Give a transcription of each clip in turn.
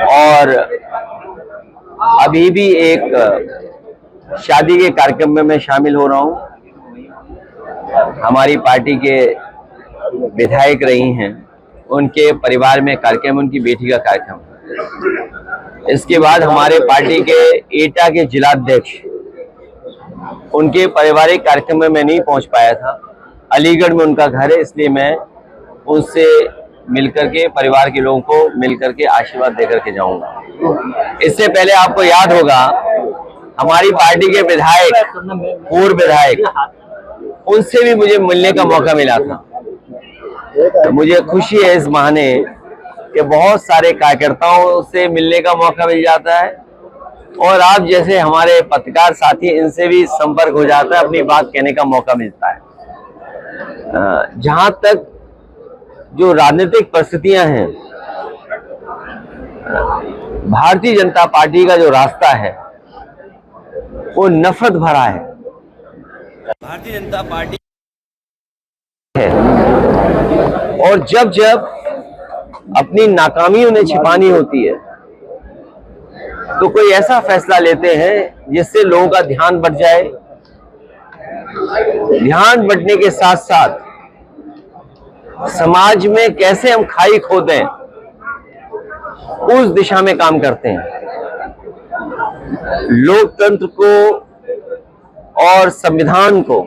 और अभी भी एक शादी के कार्यक्रम में मैं शामिल हो रहा हूं। हमारी पार्टी के विधायक रही हैं, उनके परिवार में कार्यक्रम, उनकी बेटी का कार्यक्रम। इसके बाद हमारे पार्टी के एटा के जिलाध्यक्ष, उनके पारिवारिक कार्यक्रम में मैं नहीं पहुंच पाया था। अलीगढ़ में उनका घर है, इसलिए मैं उनसे मिलकर के, परिवार के लोगों को मिलकर के आशीर्वाद देकर के जाऊंगा। इससे पहले आपको याद होगा, हमारी पार्टी के विधायक, पूर्व विधायक, उनसे भी मुझे मिलने का मौका मिला था। तो मुझे खुशी है इस बहाने कि बहुत सारे कार्यकर्ताओं से मिलने का मौका मिल जाता है, और आप जैसे हमारे पत्रकार साथी, इनसे भी संपर्क हो जाता है, अपनी बात कहने का मौका मिलता है। जहां तक जो राजनीतिक परिस्थितियां हैं, भारतीय जनता पार्टी का जो रास्ता है वो नफरत भरा है। भारतीय जनता पार्टी है, और जब जब अपनी नाकामी उन्हें छिपानी होती है तो कोई ऐसा फैसला लेते हैं जिससे लोगों का ध्यान बढ़ जाए। ध्यान बढ़ने के साथ साथ समाज में कैसे हम खाई खो दें, उस दिशा में काम करते हैं। लोकतंत्र को और संविधान को,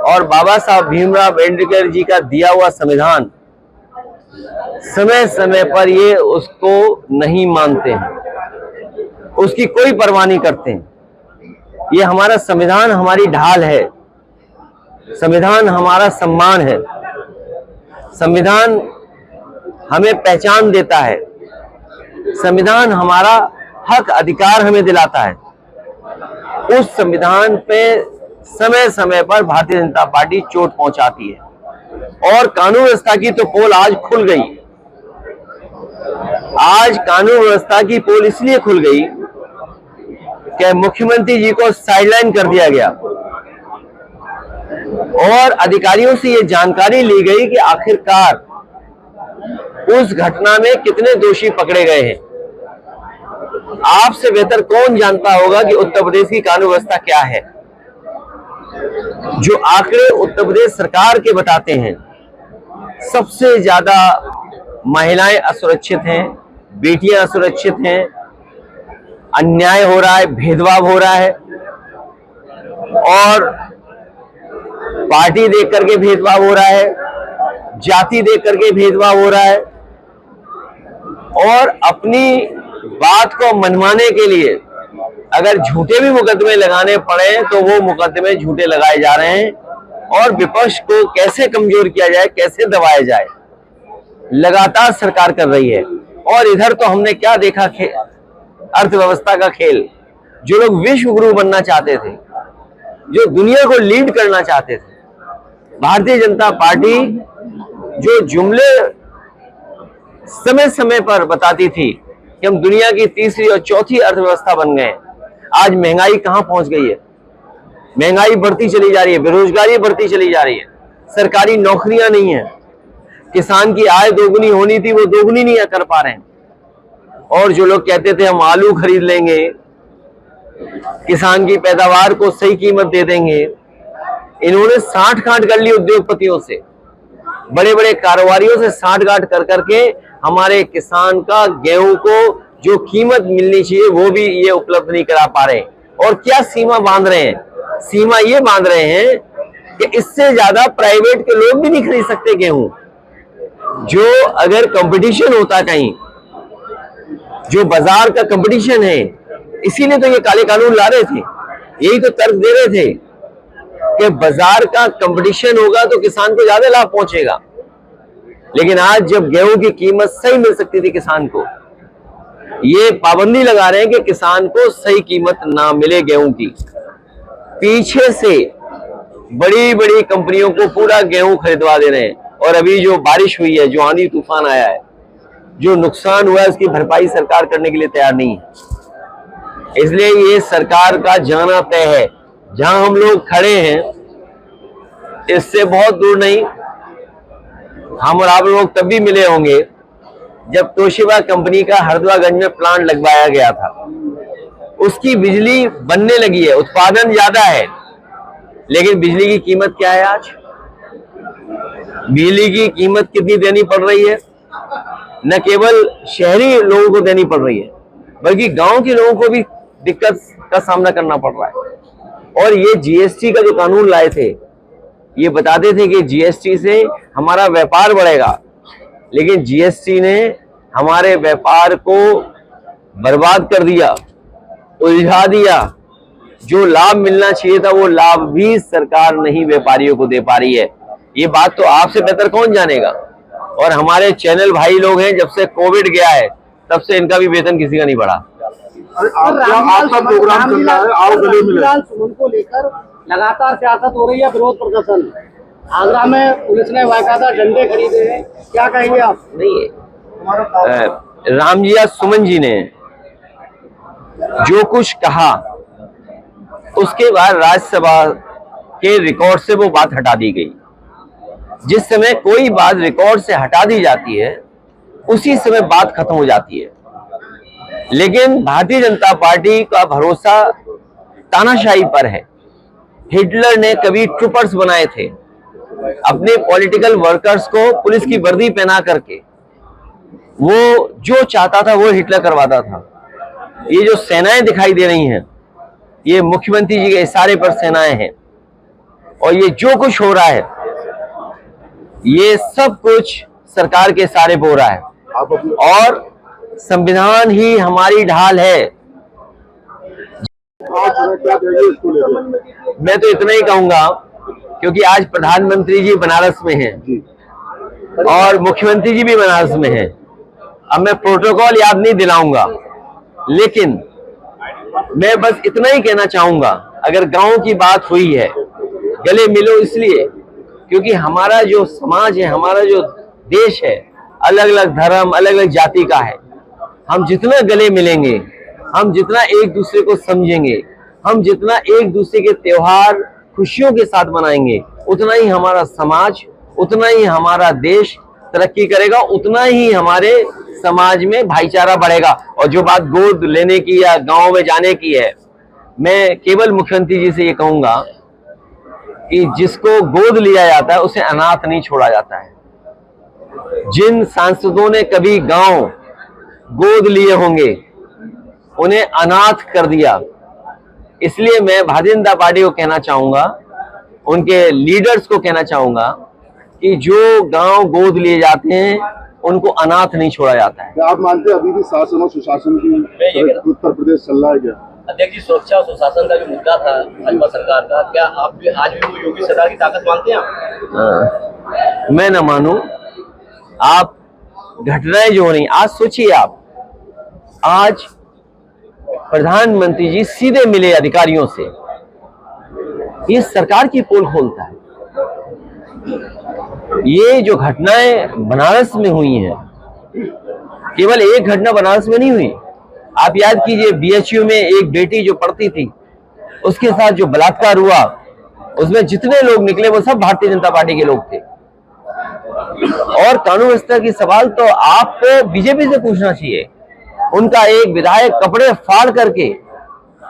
और बाबा साहब भीमराव अम्बेडकर जी का दिया हुआ संविधान, समय समय पर ये उसको नहीं मानते हैं, उसकी कोई परवाह नहीं करते हैं। ये हमारा संविधान हमारी ढाल है, संविधान हमारा सम्मान है, संविधान हमें पहचान देता है, संविधान हमारा हक अधिकार हमें दिलाता है। उस संविधान पे समय समय पर भारतीय जनता पार्टी चोट पहुंचाती है, और कानून व्यवस्था की तो पोल आज खुल गई। आज कानून व्यवस्था की पोल इसलिए खुल गई कि मुख्यमंत्री जी को साइडलाइन कर दिया गया, और अधिकारियों से ये जानकारी ली गई कि आखिरकार उस घटना में कितने दोषी पकड़े गए हैं। आपसे बेहतर कौन जानता होगा कि उत्तर प्रदेश की कानून व्यवस्था क्या है। जो आंकड़े उत्तर प्रदेश सरकार के बताते हैं, सबसे ज्यादा महिलाएं असुरक्षित हैं, बेटियां असुरक्षित हैं, अन्याय हो रहा है, भेदभाव हो रहा है, और पार्टी देख करके भेदभाव हो रहा है, जाति देख करके भेदभाव हो रहा है, और अपनी बात को मनवाने के लिए अगर झूठे भी मुकदमे लगाने पड़े तो वो मुकदमे झूठे लगाए जा रहे हैं। और विपक्ष को कैसे कमजोर किया जाए, कैसे दबाया जाए, लगातार सरकार कर रही है। और इधर तो हमने क्या देखा, अर्थव्यवस्था का खेल। जो लोग विश्व गुरु बनना चाहते थे, जो दुनिया को लीड करना चाहते थे, भारतीय जनता पार्टी जो जुमले समय समय पर बताती थी कि हम दुनिया की तीसरी और चौथी अर्थव्यवस्था बन गए, आज महंगाई कहां पहुंच गई है। महंगाई बढ़ती चली जा रही है, बेरोजगारी बढ़ती चली जा रही है, सरकारी नौकरियां नहीं है, किसान की आय दोगुनी होनी थी वो दोगुनी नहीं कर पा रहे हैं। और जो लोग कहते थे हम आलू खरीद लेंगे, किसान की पैदावार को सही कीमत दे देंगे, इन्होंने साठगांठ कर ली उद्योगपतियों से, बड़े बड़े कारोबारियों से साठगांठ कर करके हमारे किसान का गेहूं को जो कीमत मिलनी चाहिए वो भी ये उपलब्ध नहीं करा पा रहे। और क्या सीमा बांध रहे हैं, सीमा ये बांध रहे हैं कि इससे ज्यादा प्राइवेट के लोग भी नहीं खरीद सकते गेहूं। जो अगर कंपटीशन होता कहीं, जो बाजार का कंपटीशन है, इसीलिए तो ये काले कानून ला रहे थे, यही तो तर्क दे रहे थे कि बाजार का कंपटीशन होगा तो किसान को ज्यादा लाभ पहुंचेगा। लेकिन आज जब गेहूं की कीमत सही मिल सकती थी किसान को, ये पाबंदी लगा रहे हैं कि किसान को सही कीमत ना मिले गेहूं की। पीछे से बड़ी बड़ी कंपनियों को पूरा गेहूं खरीदवा दे रहे हैं, और अभी जो बारिश हुई है, जो आंधी तूफान आया है, जो नुकसान हुआ है, उसकी भरपाई सरकार करने के लिए तैयार नहीं है। इसलिए ये सरकार का जाना तय है। जहां हम लोग खड़े हैं, इससे बहुत दूर नहीं, हम और आप लोग तब भी मिले होंगे जब तोशिबा कंपनी का हरदुआगंज में प्लांट लगवाया गया था, उसकी बिजली बनने लगी है, उत्पादन ज्यादा है, लेकिन बिजली की कीमत क्या है आज? बिजली की कीमत कितनी देनी पड़ रही है? न केवल शहरी लोगों को देनी पड़ रही है, बल्कि गांव के लोगों को भी दिक्कत का सामना करना पड़ रहा है। और ये जीएसटी का जो कानून लाए थे, ये बताते थे कि जीएसटी से हमारा व्यापार बढ़ेगा, लेकिन जीएसटी ने हमारे व्यापार को बर्बाद कर दिया, उलझा दिया। जो लाभ मिलना चाहिए था वो लाभ भी सरकार नहीं व्यापारियों को दे पा रही है। ये बात तो आपसे बेहतर कौन जानेगा। और हमारे चैनल भाई लोग हैं, जब से कोविड गया है तब से इनका भी वेतन किसी का नहीं बढ़ा। आपका प्रोग्राम चल रहा है, आओ गले मिले। उनको लेकर लगातार सियासत हो रही है, विरोध प्रदर्शन। आगरा में पुलिस ने बाकायदा डंडे खरीदे हैं, क्या कहेंगे आप? नहीं, रामजिया सुमन जी ने जो कुछ कहा, उसके बाद राज्यसभा के रिकॉर्ड से वो बात हटा दी गई। जिस समय कोई बात रिकॉर्ड से हटा दी जाती है, उसी समय बात खत्म हो जाती है। लेकिन भारतीय जनता पार्टी का भरोसा तानाशाही पर है। हिटलर ने कभी ट्रूपर्स बनाए थे, अपने पॉलिटिकल वर्कर्स को पुलिस की वर्दी पहना करके वो जो चाहता था वो हिटलर करवाता था। ये जो सेनाएं दिखाई दे रही हैं, ये मुख्यमंत्री जी के इशारे पर सेनाएं हैं, और ये जो कुछ हो रहा है ये सब कुछ सरकार के इशारे पर हो रहा है, और संविधान ही हमारी ढाल है। मैं तो इतना ही कहूंगा, क्योंकि आज प्रधानमंत्री जी बनारस में हैं और मुख्यमंत्री जी भी बनारस में हैं। अब मैं प्रोटोकॉल याद नहीं दिलाऊंगा, लेकिन मैं बस इतना ही कहना चाहूंगा, अगर गांव की बात हुई है, गले मिलो इसलिए क्योंकि हमारा जो समाज है, हमारा जो देश है, अलग अलग धर्म, अलग अलग जाति का है। हम जितना गले मिलेंगे, हम जितना एक दूसरे को समझेंगे, हम जितना एक दूसरे के त्योहार खुशियों के साथ मनाएंगे, उतना ही हमारा समाज, उतना ही हमारा देश तरक्की करेगा, उतना ही हमारे समाज में भाईचारा बढ़ेगा। और जो बात गोद लेने की या गांव में जाने की है, मैं केवल मुख्यमंत्री जी से ये कहूंगा कि जिसको गोद लिया जाता है उसे अनाथ नहीं छोड़ा जाता है। जिन सांसदों ने कभी गांव गोद लिए होंगे, उन्हें अनाथ कर दिया। इसलिए मैं भारतीय जनता पार्टी को कहना चाहूंगा, उनके लीडर्स को कहना चाहूंगा कि जो गांव गोद लिए जाते हैं उनको अनाथ नहीं छोड़ा जाता है। क्या आप मानते हैं अभी भी शासन और सुशासन की उत्तर प्रदेश चल रहा है क्या? अध्यक्ष जी, सुरक्षा और सुशासन का जो मुद्दा था भाजपा सरकार का, क्या आप भी आज भी वो योगी सरकार की ताकत मानते हैं आप? मैं न मानूं। आप घटनाएं जो हो रही, आज सोचिए, आप आज प्रधानमंत्री जी सीधे मिले अधिकारियों से, ये सरकार की पोल खोलता है। ये जो घटनाएं बनारस में हुई हैं, केवल एक घटना बनारस में नहीं हुई। आप याद कीजिए, बीएचयू में एक बेटी जो पढ़ती थी, उसके साथ जो बलात्कार हुआ, उसमें जितने लोग निकले वो सब भारतीय जनता पार्टी के लोग थे। और कानून व्यवस्था की सवाल तो आपको बीजेपी से पूछना चाहिए। उनका एक विधायक कपड़े फाड़ करके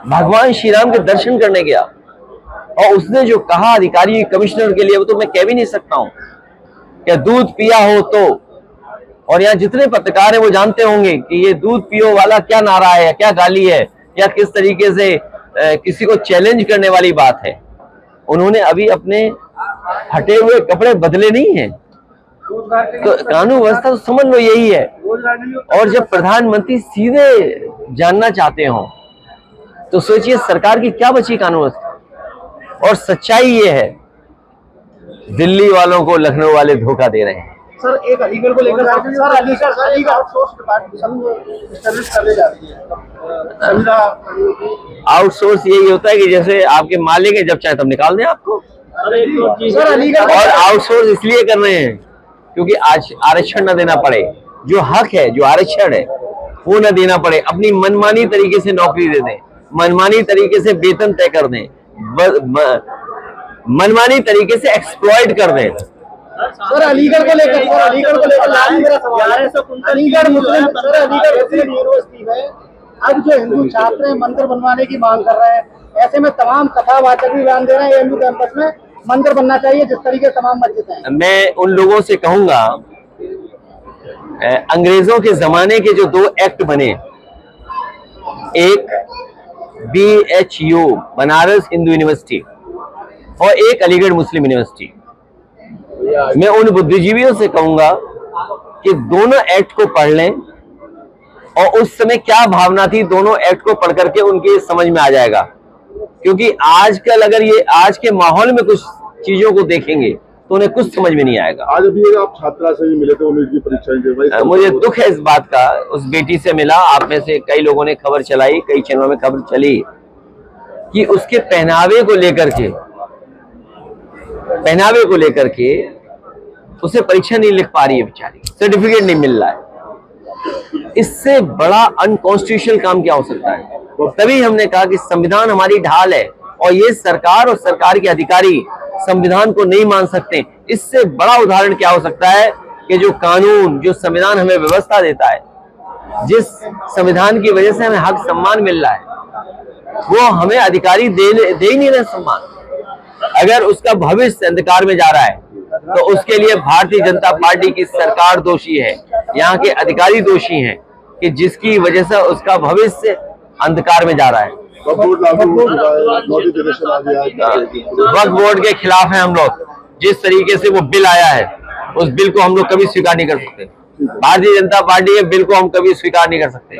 भगवान श्री राम के दर्शन करने गया, और उसने जो कहा अधिकारी कमिश्नर के लिए, वो तो मैं कह भी नहीं सकता हूं। क्या दूध पिया हो तो, और यहाँ जितने पत्रकार हैं वो जानते होंगे कि ये दूध पियो वाला क्या नारा है, क्या गाली है, या किस तरीके से किसी को चैलेंज करने वाली बात है। उन्होंने अभी अपने हटे हुए कपड़े बदले नहीं हैं। तो कानून व्यवस्था तो समझ लो यही है। और जब प्रधानमंत्री सीधे जानना चाहते हो तो सोचिए सरकार की क्या बची कानून व्यवस्था। और सच्चाई ये है, दिल्ली वालों को लखनऊ वाले धोखा दे रहे हैं। सर, एक अलीगढ़ को लेकर सर अलीगढ़ आउटसोर्स करने जा रही है। आउटसोर्स यही होता है कि जैसे आपके मालिक है, जब चाहे तब निकाल दें आपको। सर अलीगढ़ और आउटसोर्स इसलिए कर रहे हैं क्योंकि आज आरक्षण न देना पड़े, जो हक है, जो आरक्षण है वो न देना पड़े, अपनी मनमानी तरीके से नौकरी दे दें, मनमानी तरीके से वेतन तय कर दें, मनमानी तरीके से एक्सप्लॉइट कर दें। सर अलीगढ़ को लेकर लाल मेरा सवाल है। अलीगढ़ मुस्लिम यूनिवर्सिटी में अब जो हिंदू छात्र हैं मंदिर बनवाने की मांग कर रहे हैं, ऐसे में तमाम कथावाचक भी बयान दे रहे हैं एमयू कैंपस में मंदिर बनना चाहिए जिस तरीके से तमाम मस्जिद हैं। मैं उन लोगों से कहूंगा, अंग्रेजों के जमाने के जो 2 एक्ट बने, एक BHU बनारस हिंदू यूनिवर्सिटी और एक अलीगढ़ मुस्लिम यूनिवर्सिटी, मैं उन बुद्धिजीवियों से कहूंगा कि दोनों एक्ट को पढ़ लें और उस समय क्या भावना थी दोनों एक्ट को पढ़ करके उनके समझ में आ जाएगा। क्योंकि आजकल अगर ये आज के माहौल में कुछ चीजों को देखेंगे तो उन्हें कुछ समझ में नहीं आएगा। आज अभी आप छात्रा से भी मिले थे, उन्हीं की परीक्षाएं दे भाई, मुझे दुख है इस बात का, उस बेटी से मिला। आप में से कई लोगों ने खबर चलाई, कई चैनलों में खबर चली कि उसके पहनावे को लेकर के उसे परीक्षा नहीं लिख पा रही है बेचारी, सर्टिफिकेट नहीं मिल रहा है। इससे बड़ा अनकॉन्स्टिट्यूशनल काम क्या हो सकता है? तभी हमने कहा कि संविधान हमारी ढाल है और ये सरकार और सरकार के अधिकारी संविधान को नहीं मान सकते। इससे बड़ा उदाहरण क्या हो सकता है कि जो कानून, जो संविधान हमें व्यवस्था देता है, जिस संविधान की वजह से हमें हक सम्मान मिल रहा है, वो हमें अधिकारी दे ही नहीं रहे सम्मान। अगर उसका भविष्य अंधकार में जा रहा है तो उसके लिए भारतीय जनता पार्टी की सरकार दोषी है, यहाँ के अधिकारी दोषी हैं कि जिसकी वजह से उसका भविष्य अंधकार में जा रहा है। वक्फ बोर्ड के खिलाफ है हम लोग। जिस तरीके से वो बिल आया है उस बिल को हम लोग कभी स्वीकार नहीं कर सकते। भारतीय जनता पार्टी के बिल को हम कभी स्वीकार नहीं कर सकते।